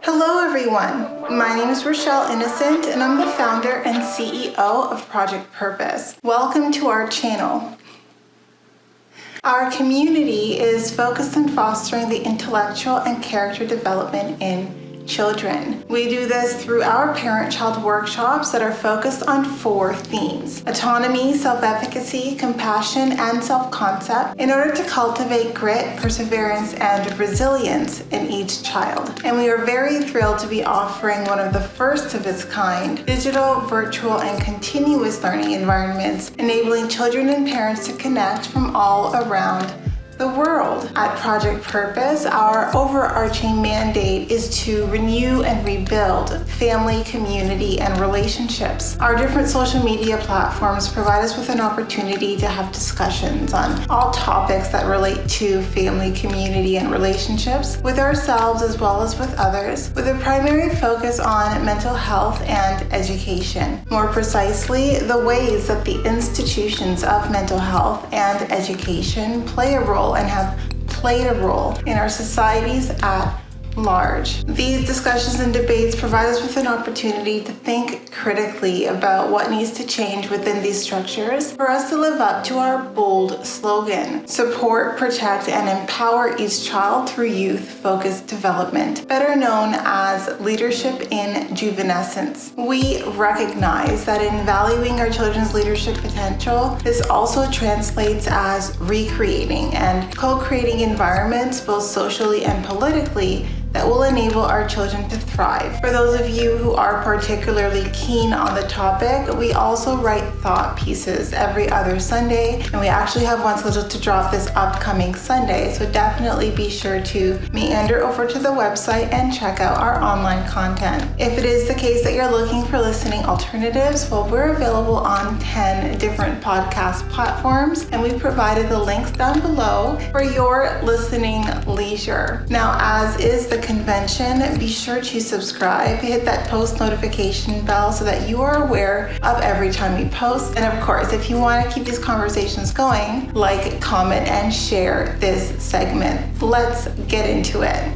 Hello everyone, my name is Rochelle Innocent and I'm the founder and CEO of Project Purpose. Welcome to our channel. Our community is focused on fostering the intellectual and character development in children. We do this through our parent-child workshops that are focused on 4 themes: autonomy, self-efficacy, compassion, and self-concept, in order to cultivate grit, perseverance, and resilience in each child. And we are very thrilled to be offering one of the first of its kind digital, virtual, and continuous learning environments, enabling children and parents to connect from all around the world. At Project Purpose, our overarching mandate is to renew and rebuild family, community, and relationships. Our different social media platforms provide us with an opportunity to have discussions on all topics that relate to family, community, and relationships with ourselves as well as with others, with a primary focus on mental health and education. More precisely, the ways that the institutions of mental health and education play a role and have played a role in our societies at large. These discussions and debates provide us with an opportunity to think critically about what needs to change within these structures for us to live up to our bold slogan: support, protect, and empower each child through youth-focused development, better known as leadership in juvenescence. We recognize that in valuing our children's leadership potential, this also translates as recreating and co-creating environments, both socially and politically, that will enable our children to thrive. For those of you who are particularly keen on the topic, we also write thought pieces every other Sunday, and we actually have one scheduled to drop this upcoming Sunday, so definitely be sure to meander over to the website and check out our online content. If it is the case that you're looking for listening alternatives, well, we're available on 10 different podcast platforms, and we provided the links down below for your listening leisure. Now, as is the convention, be sure to subscribe, hit that post notification bell so that you are aware of every time we post. And of course, if you want to keep these conversations going, like, comment, and share this segment. Let's get into it.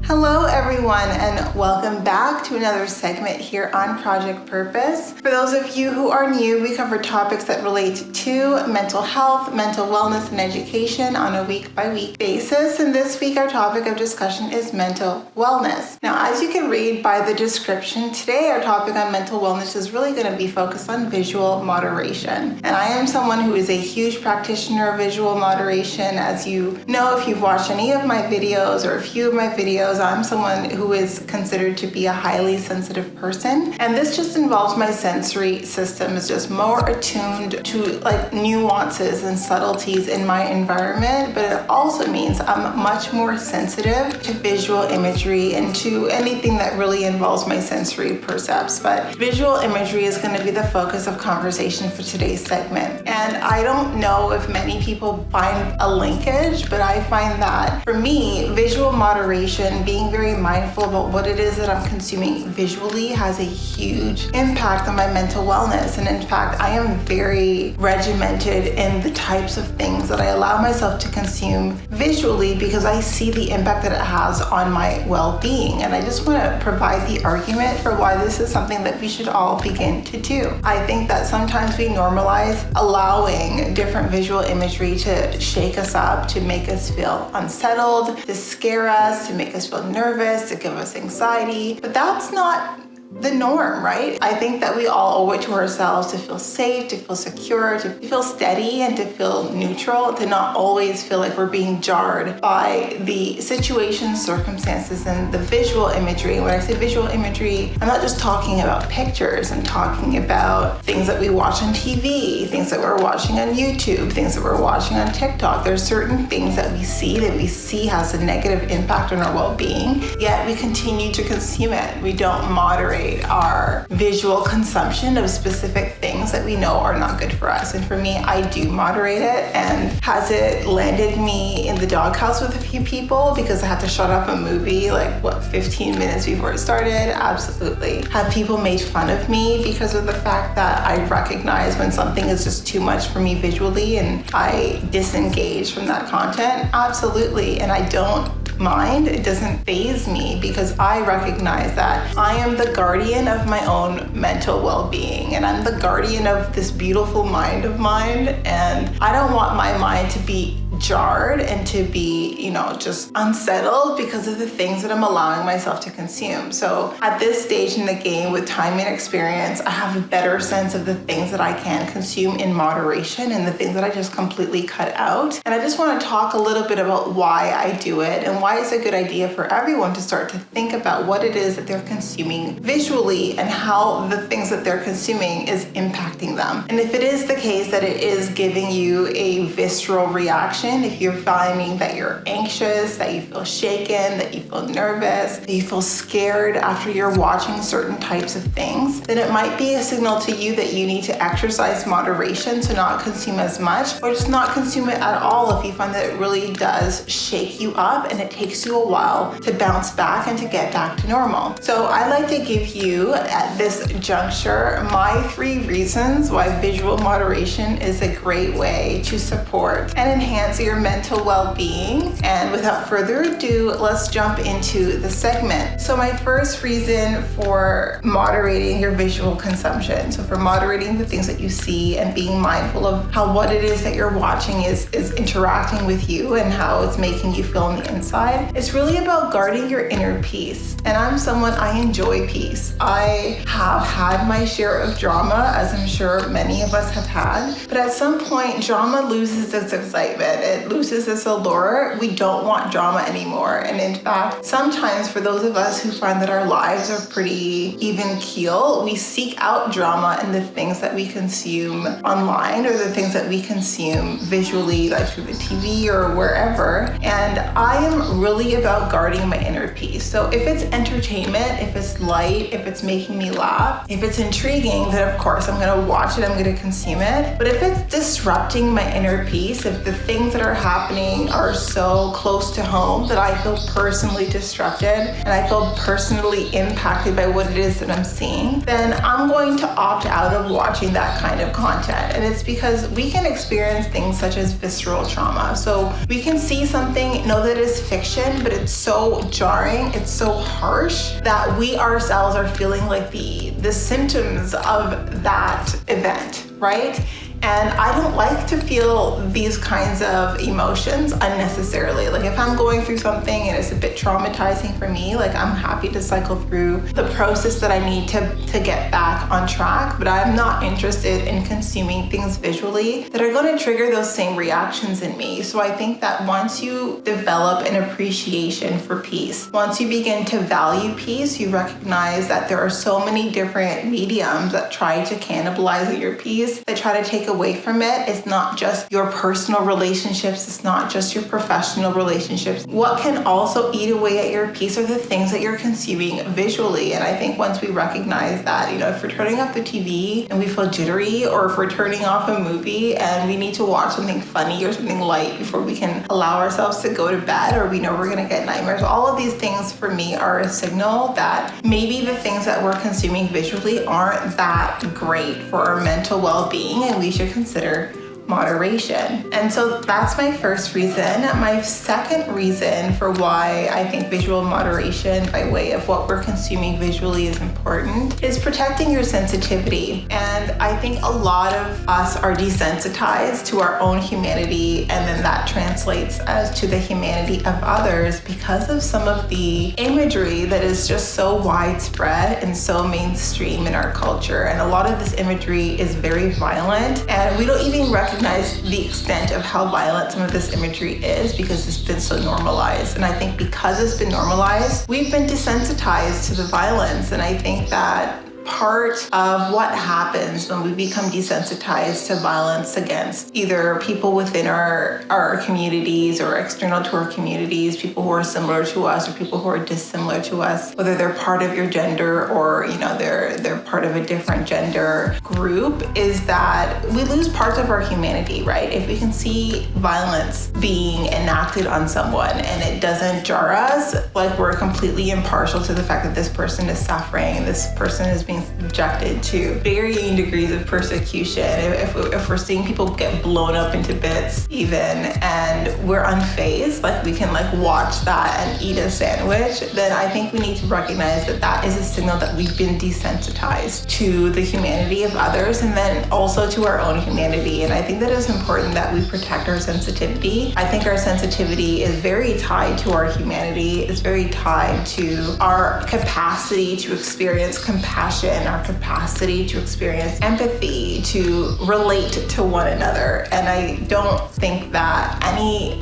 Hello everyone, and welcome back to another segment here on Project Purpose. For those of you who are new, we cover topics that relate to mental health, mental wellness, and education on a week-by-week basis. And this week our topic of discussion is mental wellness. Now, as you can read by the description, today our topic on mental wellness is really going to be focused on visual moderation. And I am someone who is a huge practitioner of visual moderation. As you know, if you've watched any of my videos or a few of my videos, I'm someone who is considered to be a highly sensitive person, and this just involves my sensory system is just more attuned to like nuances and subtleties in my environment, but it also means I'm much more sensitive to visual imagery and to anything that really involves my sensory percepts. But visual imagery is going to be the focus of conversation for today's segment. And I don't know if many people find a linkage, but I find that for me, visual moderation, being very mindful about what it is that I'm consuming visually, has a huge impact on my mental wellness. And in fact, I am very regimented in the types of things that I allow myself to consume visually because I see the impact that it has on my well-being. And I just want to provide the argument for why this is something that we should all begin to do. I think that sometimes we normalize allowing different visual imagery to shake us up, to make us feel unsettled, to scare us, to make us feel nervous, to give us anxiety, but that's not the norm, right? I think that we all owe it to ourselves to feel safe, to feel secure, to feel steady, and to feel neutral, to not always feel like we're being jarred by the situations, circumstances, and the visual imagery. When I say visual imagery, I'm not just talking about pictures. I'm talking about things that we watch on TV, things that we're watching on YouTube, things that we're watching on TikTok. There's certain things that we see has a negative impact on our well-being, yet we continue to consume it. We don't moderate moderate our visual consumption of specific things that we know are not good for us. And for me, I do moderate it. And has it landed me in the doghouse with a few people because I had to shut off a movie 15 minutes before it started? Absolutely. Have people made fun of me because of the fact that I recognize when something is just too much for me visually and I disengage from that content? Absolutely. And I don't mind. It doesn't faze me because I recognize that I am the guardian of my own mental well-being, and I'm the guardian of this beautiful mind of mine, and I don't want my mind to be jarred and to be, just unsettled because of the things that I'm allowing myself to consume. So at this stage in the game with time and experience, I have a better sense of the things that I can consume in moderation and the things that I just completely cut out. And I just want to talk a little bit about why I do it and why it's a good idea for everyone to start to think about what it is that they're consuming visually and how the things that they're consuming is impacting them. And if it is the case that it is giving you a visceral reaction, if you're finding that you're anxious, that you feel shaken, that you feel nervous, that you feel scared after you're watching certain types of things, then it might be a signal to you that you need to exercise moderation to not consume as much, or just not consume it at all if you find that it really does shake you up and it takes you a while to bounce back and to get back to normal. So I like to give you at this juncture my 3 reasons why visual moderation is a great way to support and enhance your mental well-being. And without further ado, let's jump into the segment. So my first reason for moderating your visual consumption, so for moderating the things that you see and being mindful of how what it is that you're watching is interacting with you and how it's making you feel on the inside, it's really about guarding your inner peace. And I'm someone, I enjoy peace. I have had my share of drama, as I'm sure many of us have had, but at some point drama loses its excitement. It loses its allure. We don't want drama anymore. And in fact, sometimes for those of us who find that our lives are pretty even keel, we seek out drama in the things that we consume online or the things that we consume visually, like through the TV or wherever. And I am really about guarding my inner peace. So if it's entertainment, if it's light, if it's making me laugh, if it's intriguing, then of course I'm going to watch it, I'm going to consume it. But if it's disrupting my inner peace, if the things that are happening are so close to home that I feel personally disrupted and I feel personally impacted by what it is that I'm seeing, then I'm going to opt out of watching that kind of content. And it's because we can experience things such as visceral trauma. So we can see something, know that it's fiction, but it's so jarring, it's so harsh that we ourselves are feeling like the symptoms of that event, right? And I don't like to feel these kinds of emotions unnecessarily. Like if I'm going through something and it's a bit traumatizing for me, like I'm happy to cycle through the process that I need to get back on track, but I'm not interested in consuming things visually that are going to trigger those same reactions in me. So I think that once you develop an appreciation for peace, once you begin to value peace, you recognize that there are so many different mediums that try to cannibalize your peace, that try to take away from it. It's not just your personal relationships. It's not just your professional relationships. What can also eat away at your peace are the things that you're consuming visually. And I think once we recognize that, if we're turning off the TV and we feel jittery, or if we're turning off a movie and we need to watch something funny or something light before we can allow ourselves to go to bed, or we know we're going to get nightmares, all of these things for me are a signal that maybe the things that we're consuming visually aren't that great for our mental well-being, and we should consider moderation. And so that's my first reason. My second reason for why I think visual moderation by way of what we're consuming visually is important is protecting your sensitivity. And I think a lot of us are desensitized to our own humanity, and then that translates as to the humanity of others because of some of the imagery that is just so widespread and so mainstream in our culture. And a lot of this imagery is very violent, and we don't even recognize the extent of how violent some of this imagery is because it's been so normalized. And I think because it's been normalized, we've been desensitized to the violence. And I think that part of what happens when we become desensitized to violence against either people within our communities or external to our communities, people who are similar to us or people who are dissimilar to us, whether they're part of your gender or they're part of a different gender group, is that we lose parts of our humanity, right? If we can see violence being enacted on someone and it doesn't jar us, like we're completely impartial to the fact that this person is suffering and this person is being subjected to varying degrees of persecution. If we're seeing people get blown up into bits even, and we're unfazed, like we can watch that and eat a sandwich, then I think we need to recognize that that is a signal that we've been desensitized to the humanity of others and then also to our own humanity. And I think that it's important that we protect our sensitivity. I think our sensitivity is very tied to our humanity. It's very tied to our capacity to experience compassion, our capacity to experience empathy, to relate to one another. And I don't think that any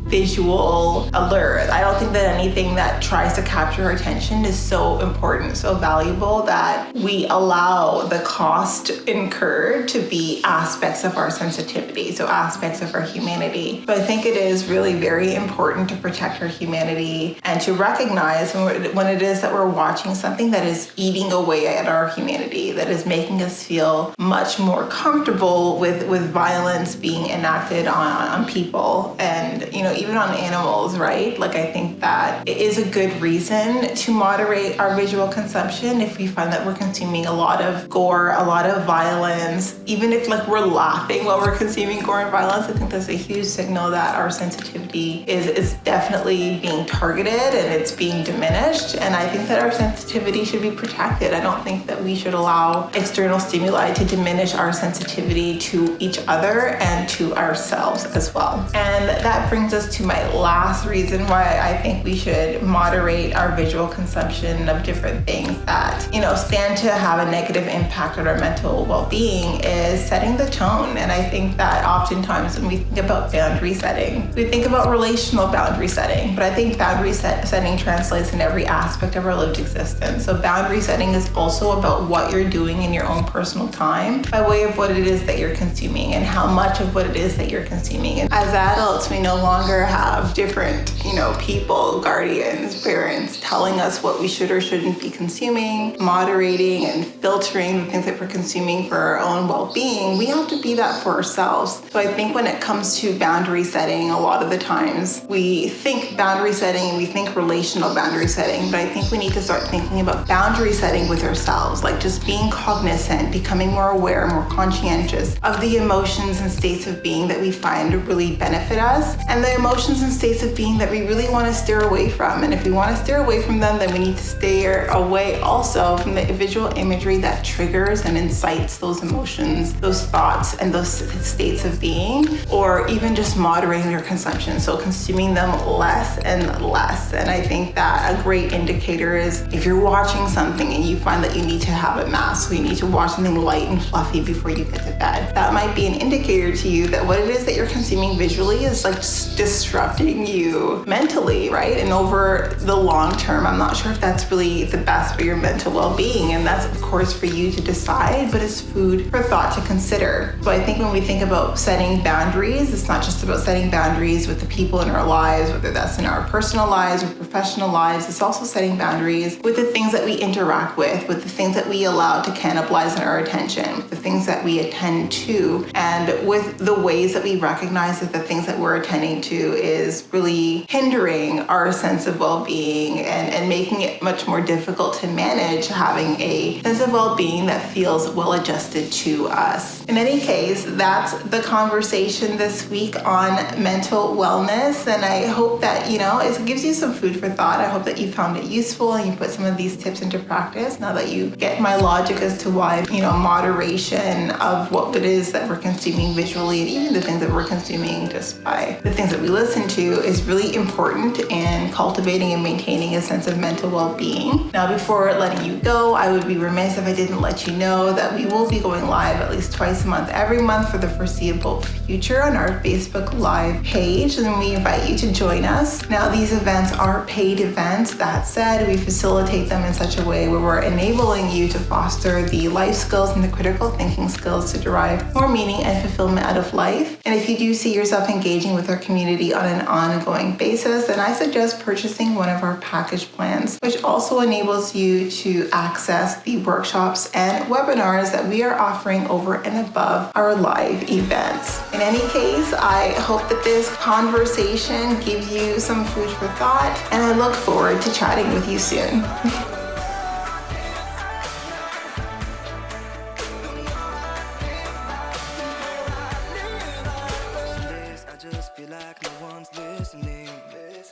visual alert, I don't think that anything that tries to capture our attention is so important, so valuable, that we allow the cost incurred to be aspects of our sensitivity, so aspects of our humanity. But I think it is really very important to protect our humanity and to recognize when it is that we're watching something that is eating away at our humanity, that is making us feel much more comfortable with violence being enacted on people and even on animals, right? I think that it is a good reason to moderate our visual consumption if we find that we're consuming a lot of gore, a lot of violence. Even if we're laughing while we're consuming gore and violence, I think that's a huge signal that our sensitivity is definitely being targeted and it's being diminished. And I think that our sensitivity should be protected. I don't think that we should allow external stimuli to diminish our sensitivity to each other and to ourselves as well. And that brings us to my last reason why I think we should moderate our visual consumption of different things that, stand to have a negative impact on our mental well-being, is setting the tone. And I think that oftentimes when we think about boundary setting, we think about relational boundary setting, but I think boundary setting translates in every aspect of our lived existence. So boundary setting is also about what you're doing in your own personal time by way of what it is that you're consuming and how much of what it is that you're consuming. And as adults, we no longer have different, people, guardians, parents telling us what we should or shouldn't be consuming, moderating and filtering the things that we're consuming for our own well-being. We have to be that for ourselves. So I think when it comes to boundary setting, a lot of the times we think boundary setting and we think relational boundary setting, but I think we need to start thinking about boundary setting with ourselves, just being cognizant, becoming more aware, more conscientious of the emotions and states of being that we find really benefit us and the emotions and states of being that we really want to steer away from. And if we want to steer away from them, then we need to steer away also from the visual imagery that triggers and incites those emotions, those thoughts, and those states of being, or even just moderating your consumption. So consuming them less and less. And I think that a great indicator is if you're watching something and you find that you need to have it masked, so you need to watch something light and fluffy before you get to bed, that might be an indicator to you that what it is that you're consuming visually is disrupting you mentally, right? And over the long term, I'm not sure if that's really the best for your mental well-being. And that's, of course, for you to decide, but it's food for thought to consider. So I think when we think about setting boundaries, it's not just about setting boundaries with the people in our lives, whether that's in our personal lives or professional lives. It's also setting boundaries with the things that we interact with the things that we allow to cannibalize on our attention, with the things that we attend to, and with the ways that we recognize that the things that we're attending to is really hindering our sense of well-being and making it much more difficult to manage having a sense of well-being that feels well-adjusted to us. In any case, that's the conversation this week on mental wellness, and I hope that, it gives you some food for thought. I hope that you found it useful and you put some of these tips into practice now that you get my logic as to why, moderation of what it is that we're consuming visually and even the things that we're consuming just by the things that we listen to is really important in cultivating and maintaining a sense of mental well-being. Now, before letting you go, I would be remiss if I didn't let you know that we will be going live at least twice a month, every month for the foreseeable future on our Facebook Live page, and we invite you to join us. Now, these events are paid events. That said, we facilitate them in such a way where we're enabling you to foster the life skills and the critical thinking skills to derive more meaning and fulfillment out of life. And if you do see yourself engaging with our community on an ongoing basis, then I suggest purchasing one of our package plans, which also enables you to access the workshops and webinars that we are offering over and above our live events. In any case, I hope that this conversation gives you some food for thought, and I look forward to chatting with you soon.